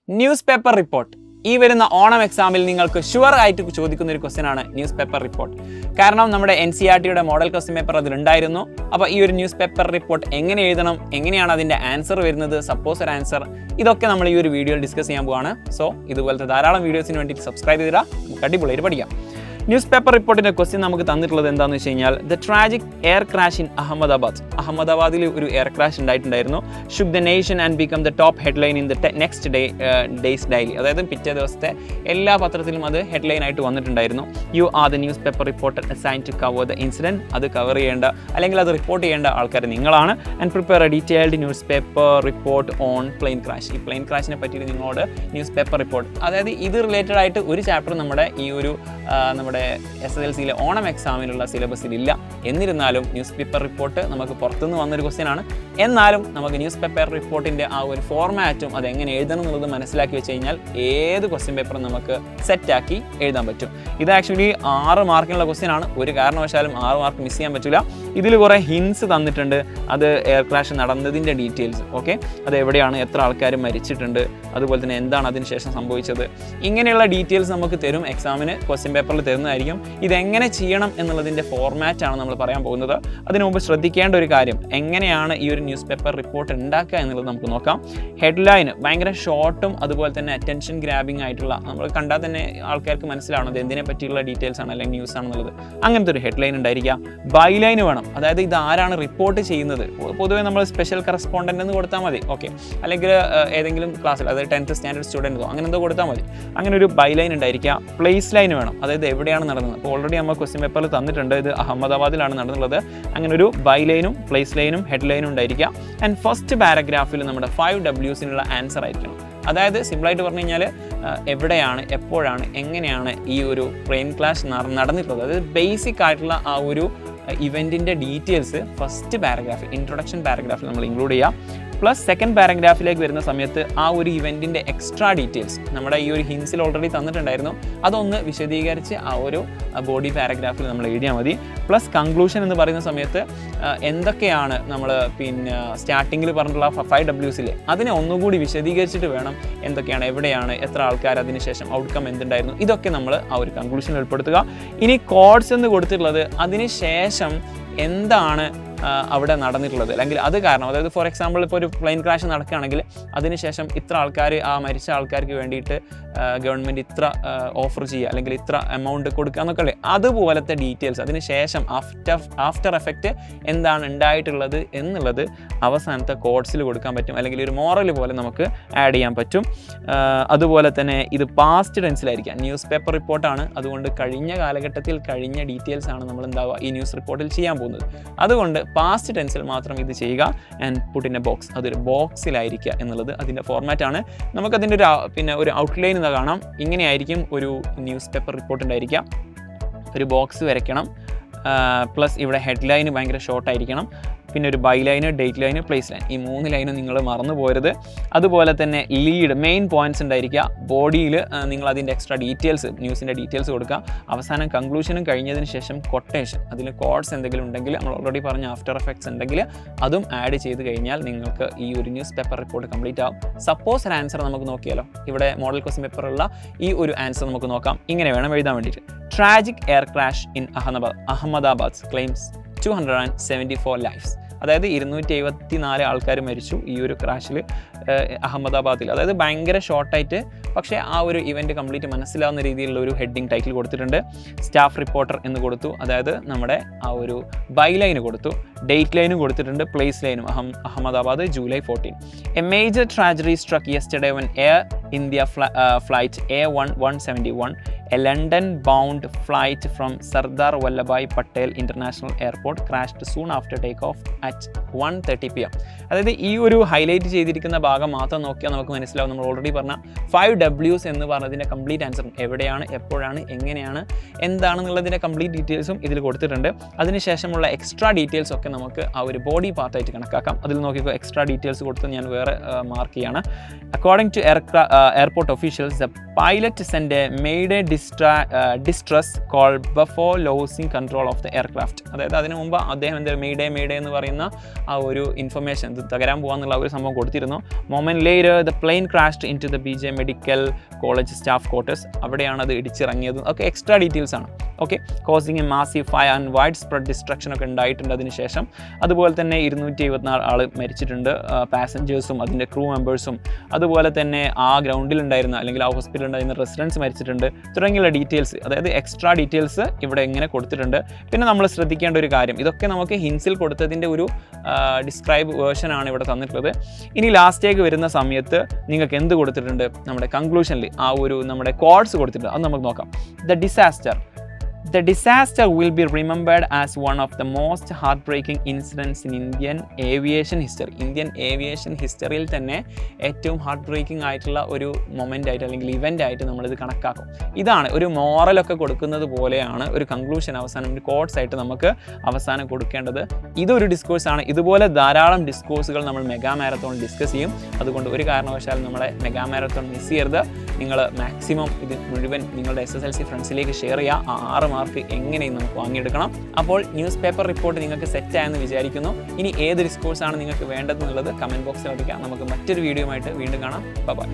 News paper report. ഈ വരുന്ന ഓണം എക്സാമിൽ നിങ്ങൾക്ക് ഷുവർ ആയിട്ട് ചോദിക്കുന്ന ഒരു ക്വസ്റ്റ്യൻ ആണ് ന്യൂസ് പേപ്പർ റിപ്പോർട്ട്. കാരണം നമ്മുടെ NCERTയുടെ മോഡൽ ക്വസ്റ്റ്യൻ പേപ്പർ അതിലുണ്ടായിരുന്നു. അപ്പോൾ ഈ ഒരു ന്യൂസ് പേപ്പർ റിപ്പോർട്ട് എങ്ങനെ എഴുതണം, എങ്ങനെയാണ് അതിൻ്റെ ആൻസർ വരുന്നത്, സപ്പോസ് ഒരു ആൻസർ, ഇതൊക്കെ നമ്മൾ ഈ ഒരു വീഡിയോയിൽ ഡിസ്കസ് ചെയ്യാൻ പോവാണ്. സോ ഇതുപോലത്തെ ധാരാളം വീഡിയോസിന് വേണ്ടിയിട്ട് സബ്സ്ക്രൈബ് ചെയ്താൽ നമുക്ക് അടിപൊളിയായിട്ട് പഠിക്കാം. ന്യൂസ് പേപ്പർ റിപ്പോർട്ടിൻ്റെ ക്വസ്റ്റ്യൻ നമുക്ക് തന്നിട്ടുള്ളത് എന്താണെന്ന് വെച്ച് കഴിഞ്ഞാൽ the tragic air crash in അഹമ്മദാബാദിൽ ഒരു എയർ ക്രാഷ് ഉണ്ടായിട്ടുണ്ടായിരുന്നു. Shook the nation and become the top headline in the next day's daily. അതായത് പിറ്റേ ദിവസത്തെ എല്ലാ പത്രത്തിലും അത് ഹെഡ്ലൈൻ ആയിട്ട് വന്നിട്ടുണ്ടായിരുന്നു. You are the newspaper reporter assign to cover the incident. അത് കവർ ചെയ്യേണ്ട അല്ലെങ്കിൽ അത് റിപ്പോർട്ട് ചെയ്യേണ്ട ആൾക്കാർ നിങ്ങളാണ്. And prepare a detailed newspaper report on plane crash. ഈ പ്ലെയിൻ ക്രാഷിനെ പറ്റിയിട്ട് നിങ്ങളോട് ന്യൂസ് പേപ്പർ റിപ്പോർട്ട്, അതായത് ഇത് റിലേറ്റഡ് ആയിട്ട് ഒരു ചാപ്റ്റർ നമ്മുടെ ഈ ഒരു നമ്മുടെ SSLCയിലെ ഓണം എക്സാമിനുള്ള സിലബസിലില്ല. എന്നിരുന്നാലും ന്യൂസ് പേപ്പർ റിപ്പോർട്ട് നമുക്ക് പുറത്തുനിന്ന് വന്നൊരു ക്വസ്റ്റ്യൻ ആണ്. എന്നാലും നമുക്ക് ന്യൂസ് പേപ്പർ റിപ്പോർട്ടിൻ്റെ ആ ഒരു ഫോർമാറ്റും അത് എങ്ങനെ എഴുതണം എന്നുള്ളത് മനസ്സിലാക്കി വെച്ച് കഴിഞ്ഞാൽ ഏത് ക്വസ്റ്റ്യൻ പേപ്പറും നമുക്ക് സെറ്റാക്കി എഴുതാൻ പറ്റും. ഇത് ആക്ച്വലി 6 മാർക്കിനുള്ള ക്വസ്റ്റ്യൻ ആണ്. ഒരു കാരണവശാലും 6 മാർക്ക് മിസ് ചെയ്യാൻ പറ്റില്ല. ഇതിൽ കുറേ ഹിൻസ് തന്നിട്ടുണ്ട്. അത് എയർ ക്രാഷ് നടന്നതിൻ്റെ ഡീറ്റെയിൽസ്, ഓക്കെ, അത് എവിടെയാണ്, എത്ര ആൾക്കാർ മരിച്ചിട്ടുണ്ട്, അതുപോലെ തന്നെ എന്താണ് അതിന് ശേഷം സംഭവിച്ചത്, ഇങ്ങനെയുള്ള ഡീറ്റെയിൽസ് നമുക്ക് തരും. എക്സാമിന് ക്വസ്റ്റ്യൻ പേപ്പറിൽ തരുന്നതായിരിക്കും. ഇതെങ്ങനെ ചെയ്യണം എന്നുള്ളതിൻ്റെ ഫോർമാറ്റാണ് നമ്മൾ പറയാൻ പോകുന്നത്. അതിനു മുമ്പ് ശ്രദ്ധിക്കേണ്ട ഒരു കാര്യം, എങ്ങനെയാണ് ഈ ഒരു ന്യൂസ് പേപ്പർ റിപ്പോർട്ട് ഉണ്ടാക്കുക എന്നുള്ളത് നമുക്ക് നോക്കാം. ഹെഡ്ലൈൻ ഭയങ്കര ഷോർട്ടും അതുപോലെ തന്നെ അറ്റൻഷൻ ഗ്രാബിംഗ് ആയിട്ടുള്ള, നമ്മൾ കണ്ടാൽ തന്നെ ആൾക്കാർക്ക് മനസ്സിലാവണം എന്തിനെ പറ്റിയുള്ള ഡീറ്റെയിൽസ് ആണ് അല്ലെങ്കിൽ ന്യൂസ് ആണെന്നുള്ളത്. അങ്ങനത്തെ ഒരു ഹെഡ്ലൈൻ ഉണ്ടായിരിക്കുക. ബൈലൈൻ വേണം, അതായത് ഇത് ആരാണ് റിപ്പോർട്ട് ചെയ്യുന്നത്. പൊതുവേ നമ്മൾ സ്പെഷ്യൽ കറസ്പോണ്ടൻ്റ് എന്ന് കൊടുത്താൽ മതി, ഓക്കെ, അല്ലെങ്കിൽ ഏതെങ്കിലും ക്ലാസ്സിൽ, അതായത് 10th സ്റ്റാൻഡേർഡ് സ്റ്റുഡൻറ്റോ അങ്ങനെ എന്തോ കൊടുത്താൽ മതി. അങ്ങനെ ഒരു ബൈലൈൻ ഉണ്ടായിരിക്കുക. പ്ലേസ് ലൈൻ വേണം, അതായത് എവിടെയാണ് നടന്നത്. അപ്പോൾ ഓൾറെഡി നമ്മൾ ക്വസ്റ്റ്യൻ പേപ്പറിൽ തന്നിട്ടുണ്ട്, ഇത് അഹമ്മദാബാദിലാണ് നടന്നുള്ളത്. അങ്ങനെ ഒരു ബൈലൈനും പ്ലേസ് ലൈനും ഹെഡ്ലൈനും ഉണ്ടായിരിക്കുക. ആൻഡ് ഫസ്റ്റ് പാരഗ്രാഫിൽ നമ്മുടെ 5 W'സിനുള്ള ആൻസർ ആയിരിക്കണം. അതായത് സിമ്പിളായിട്ട് പറഞ്ഞു കഴിഞ്ഞാൽ എവിടെയാണ്, എപ്പോഴാണ്, എങ്ങനെയാണ് ഈ ഒരു പ്ലെയിൻ ക്രാഷ് നടന്നിട്ടുള്ളത്. അതായത് ബേസിക് ആയിട്ടുള്ള ആ ഒരു ഇവൻറ്റിൻ്റെ ഡീറ്റെയിൽസ് ഫസ്റ്റ് പാരഗ്രാഫ്, ഇൻട്രൊഡക്ഷൻ പാരഗ്രാഫിൽ നമ്മൾ ഇൻക്ലൂഡ് ചെയ്യാം. പ്ലസ് സെക്കൻഡ് പാരഗ്രാഫിലേക്ക് വരുന്ന സമയത്ത് ആ ഒരു ഇവൻറ്റിൻ്റെ എക്സ്ട്രാ ഡീറ്റെയിൽസ് നമ്മുടെ ഈ ഒരു ഹിൻസിൽ ഓൾറെഡി തന്നിട്ടുണ്ടായിരുന്നു. അതൊന്ന് വിശദീകരിച്ച് ആ ഒരു ബോഡി പാരഗ്രാഫിൽ നമ്മൾ എഴുതിയാൽ മതി. പ്ലസ് കൺക്ലൂഷൻ എന്ന് പറയുന്ന സമയത്ത് എന്തൊക്കെയാണ് നമ്മൾ സ്റ്റാർട്ടിങ്ങിൽ പറഞ്ഞിട്ടുള്ള 5 W'സിൽ അതിനെ ഒന്നുകൂടി വിശദീകരിച്ചിട്ട് വേണം എന്തൊക്കെയാണ്, എവിടെയാണ്, എത്ര ആൾക്കാർ, അതിനുശേഷം ഔട്ട്കം എന്തുണ്ടായിരുന്നു, ഇതൊക്കെ നമ്മൾ ആ ഒരു കൺക്ലൂഷനിൽ ഉൾപ്പെടുത്തുക. ഇനി കോഡ്സ് എന്ന് കൊടുത്തിട്ടുള്ളത് അതിന് ശേഷം എന്താണ് അവിടെ നടന്നിട്ടുള്ളത്, അല്ലെങ്കിൽ അത് കാരണം, അതായത് ഫോർ എക്സാമ്പിൾ ഇപ്പോൾ ഒരു പ്ലെയിൻ ക്രാഷ് നടക്കുകയാണെങ്കിൽ അതിനുശേഷം ഇത്ര ആൾക്കാർ, ആ മരിച്ച ആൾക്കാർക്ക് വേണ്ടിയിട്ട് ഗവൺമെൻറ് ഇത്ര ഓഫർ ചെയ്യുക അല്ലെങ്കിൽ ഇത്ര എമൗണ്ട് കൊടുക്കുക എന്നൊക്കെ അല്ലേ, അതുപോലത്തെ ഡീറ്റെയിൽസ്. അതിന് ശേഷം ആഫ്റ്റർ എഫക്റ്റ് എന്താണ് ഉണ്ടായിട്ടുള്ളത് എന്നുള്ളത് അവസാനത്തെ കോഡ്സിൽ കൊടുക്കാൻ പറ്റും, അല്ലെങ്കിൽ ഒരു മോറൽ പോലെ നമുക്ക് ആഡ് ചെയ്യാൻ പറ്റും. അതുപോലെ തന്നെ ഇത് പാസ്റ്റ് ടെൻസിലായിരിക്കാം. ന്യൂസ് പേപ്പർ റിപ്പോർട്ടാണ്, അതുകൊണ്ട് കഴിഞ്ഞ കാലഘട്ടത്തിൽ കഴിഞ്ഞ ഡീറ്റെയിൽസ് ആണ് നമ്മൾ എന്താവുക ഈ ന്യൂസ് റിപ്പോർട്ടിൽ ചെയ്യാൻ പോകുന്നത്. അതുകൊണ്ട് പാസ്റ്റ് ടെൻസിൽ മാത്രം ഇത് ചെയ്യുക. And put in A box, അതൊരു ബോക്സിലായിരിക്കുക എന്നുള്ളത് അതിൻ്റെ ഫോർമാറ്റാണ്. നമുക്കതിൻ്റെ ഒരു ഔട്ട്ലൈൻ ഇതാ കാണാം. ഇങ്ങനെയായിരിക്കും ഒരു ന്യൂസ് പേപ്പർ റിപ്പോർട്ട് ഉണ്ടായിരിക്കുക. ഒരു ബോക്സ് വരയ്ക്കണം. പ്ലസ് ഇവിടെ ഹെഡ്ലൈന് ഭയങ്കര ഷോർട്ടായിരിക്കണം. പിന്നെ ഒരു by line, date line, place line, ഈ 3 ലൈനും നിങ്ങൾ മറന്നു പോരുത്. അതുപോലെ തന്നെ ലീഡ്, മെയിൻ പോയിന്റ്സ് ഉണ്ടായിരിക്കുക. ബോഡിയിൽ നിങ്ങൾ അതിൻ്റെ എക്സ്ട്രാ ഡീറ്റെയിൽസ്, ന്യൂസിൻ്റെ ഡീറ്റെയിൽസ് കൊടുക്കുക. അവസാനം കൺക്ലൂഷനും കഴിഞ്ഞതിന് ശേഷം കൊട്ടേഷൻ, അതിൽ കോഡ്സ് എന്തെങ്കിലും ഉണ്ടെങ്കിൽ, നമ്മൾ ഓൾറെഡി പറഞ്ഞ ആഫ്റ്റർ എഫക്ട്സ് ഉണ്ടെങ്കിൽ അതും ആഡ് ചെയ്ത് കഴിഞ്ഞാൽ നിങ്ങൾക്ക് ഈ ഒരു ന്യൂസ് പേപ്പർ റിപ്പോർട്ട് കംപ്ലീറ്റ് ആവും. സപ്പോസ് ഒരു ആൻസർ നമുക്ക് നോക്കിയാലോ. ഇവിടെ മോഡൽ ക്വസ്റ്റ്യൻ പേപ്പറുള്ള ഈ ഒരു ആൻസർ നമുക്ക് നോക്കാം. ഇങ്ങനെ വേണം എഴുതാൻ വേണ്ടിയിട്ട്. Tragic air crash in Ahmedabad claims 274 lives. അതായത് 274 ആൾക്കാർ മരിച്ചു ഈ ഒരു ക്രാഷിൽ അഹമ്മദാബാദിൽ. അതായത് ഭയങ്കര ഷോർട്ടായിട്ട്, പക്ഷേ ആ ഒരു ഇവൻറ്റ് കംപ്ലീറ്റ് മനസ്സിലാവുന്ന രീതിയിലുള്ള ഒരു ഹെഡിങ് ടൈറ്റിൽ കൊടുത്തിട്ടുണ്ട്. സ്റ്റാഫ് റിപ്പോർട്ടർ എന്ന് കൊടുത്തു, അതായത് നമ്മുടെ ആ ഒരു ബൈ ലൈന് കൊടുത്തു. ഡേറ്റ് ലൈനും കൊടുത്തിട്ടുണ്ട്, പ്ലേസ് ലൈനും Ahmedabad July 14. A major tragedy സ്ട്രക്ക് yesterday when air India flight A1171, a London-bound flight from Sardar Vallabhbhai Patel International Airport crashed soon after takeoff at 1:30 PM. അതായത് ഈ ഒരു ഹൈലൈറ്റ് ചെയ്തിരിക്കുന്ന ഭാഗം മാത്രം നോക്കിയാൽ നമുക്ക് മനസ്സിലാവും. നമ്മൾ ഓൾറെഡി പറഞ്ഞ 5 W's എന്ന് പറഞ്ഞതിൻ്റെ കംപ്ലീറ്റ് ആൻസറും എവിടെയാണ്, എപ്പോഴാണ്, എങ്ങനെയാണ്, എന്താണെന്നുള്ളതിൻ്റെ കംപ്ലീറ്റ് ഡീറ്റെയിൽസും ഇതിൽ കൊടുത്തിട്ടുണ്ട്. അതിനുശേഷമുള്ള എക്സ്ട്രാ ഡീറ്റെയിൽസ് ഒക്കെ നമുക്ക് ആ ഒരു ബോഡി പാർട്ടായിട്ട് കണക്കാക്കാം. അതിൽ നോക്കിക്കോ, എക്സ്ട്രാ ഡീറ്റെയിൽസ് കൊടുത്ത് ഞാൻ വേറെ മാർക്ക് ചെയ്യാണ്. According to airport officials, the pilot send a mayday distress call before losing control of the aircraft. അതായത് അതിന് മുമ്പ് അദ്ദേഹം എന്താ മെയ്ഡേ എന്ന് പറയുന്ന ആ ഒരു ഇൻഫർമേഷൻ ഇത് തകരാൻ പോകാന്നുള്ള ഒരു സംഭവം കൊടുത്തിരുന്നു. Moment later the plane crashed into the BJ medical college staff quarters. അവിടെയാണ് അത് ഇടിച്ചിറങ്ങിയത്. ഓക്കെ, എക്സ്ട്രാ ഡീറ്റെയിൽസ് ആണ്. Okay, causing a massive fire and wide spread destruction ഒക്കെ ഉണ്ടായിട്ടുണ്ട് അതിനുശേഷം. അതുപോലെ തന്നെ 224 ആൾ മരിച്ചിട്ടുണ്ട്, പാസഞ്ചേഴ്സും അതിൻ്റെ ക്രൂ മെമ്പേഴ്സും. അതുപോലെ തന്നെ ആ ഗ്രൗണ്ടിലുണ്ടായിരുന്ന അല്ലെങ്കിൽ ആ ഹോസ്പിറ്റലിൽ ഉണ്ടായിരുന്ന റെസിഡൻസ് മരിച്ചിട്ടുണ്ട് തുടങ്ങിയുള്ള ഡീറ്റെയിൽസ്, അതായത് എക്സ്ട്രാ ഡീറ്റെയിൽസ് ഇവിടെ ഇങ്ങനെ കൊടുത്തിട്ടുണ്ട്. പിന്നെ നമ്മൾ ശ്രദ്ധിക്കേണ്ട ഒരു കാര്യം, ഇതൊക്കെ നമുക്ക് ഹിൻസിൽ കൊടുത്തതിൻ്റെ ഒരു ഡിസ്ക്രൈബ് വേർഷനാണ് ഇവിടെ തന്നിട്ടുള്ളത്. ഇനി ലാസ്റ്റേക്ക് വരുന്ന സമയത്ത് നിങ്ങൾക്ക് എന്ത് കൊടുത്തിട്ടുണ്ട്, നമ്മുടെ കൺക്ലൂഷനിൽ ആ ഒരു നമ്മുടെ കോഡ്സ് കൊടുത്തിട്ടുണ്ട്. അത് നമുക്ക് നോക്കാം. The disaster will be remembered as one of the most heartbreaking incidents in Indian aviation history. Indian aviation historyയിൽ തന്നെ ഏറ്റവും ഹാർട്ട് ബ്രേക്കിംഗ് ആയിട്ടുള്ള ഒരു മൊമെൻ്റ് ആയിട്ട് അല്ലെങ്കിൽ ഇവൻ്റ് ആയിട്ട് നമ്മളിത് കണക്കാക്കും. ഇതാണ് ഒരു മോറലൊക്കെ കൊടുക്കുന്നത് പോലെയാണ് ഒരു കൺക്ലൂഷൻ അവസാനം ഒരു കോഡ്സ് ആയിട്ട് നമുക്ക് അവസാനം കൊടുക്കേണ്ടത്. ഇതൊരു ഡിസ്കോഴ്സാണ്. ഇതുപോലെ ധാരാളം ഡിസ്കോഴ്സുകൾ നമ്മൾ മെഗാ മാരത്തോൺ ഡിസ്കസ് ചെയ്യും. അതുകൊണ്ട് ഒരു കാരണവശാലും നമ്മളെ മെഗാ മാരത്തോൺ മിസ് ചെയ്യരുത്. നിങ്ങൾ മാക്സിമം ഇത് മുഴുവൻ നിങ്ങളുടെ SSLC ഫ്രണ്ട്സിലേക്ക് ഷെയർ ചെയ്യുക. ആ 6 മാർക്ക് എങ്ങനെയും നമുക്ക് വാങ്ങിയെടുക്കണം. അപ്പോൾ ന്യൂസ് പേപ്പർ റിപ്പോർട്ട് നിങ്ങൾക്ക് സെറ്റായെന്ന് വിചാരിക്കുന്നു. ഇനി ഏത് ഡിസ്കോഴ്സാണ് നിങ്ങൾക്ക് വേണ്ടതെന്നുള്ളത് കമൻറ്റ് ബോക്സിൽ അറിയിക്കാം. നമുക്ക് മറ്റൊരു വീഡിയോ ആയിട്ട് വീണ്ടും കാണാം. ബൈ.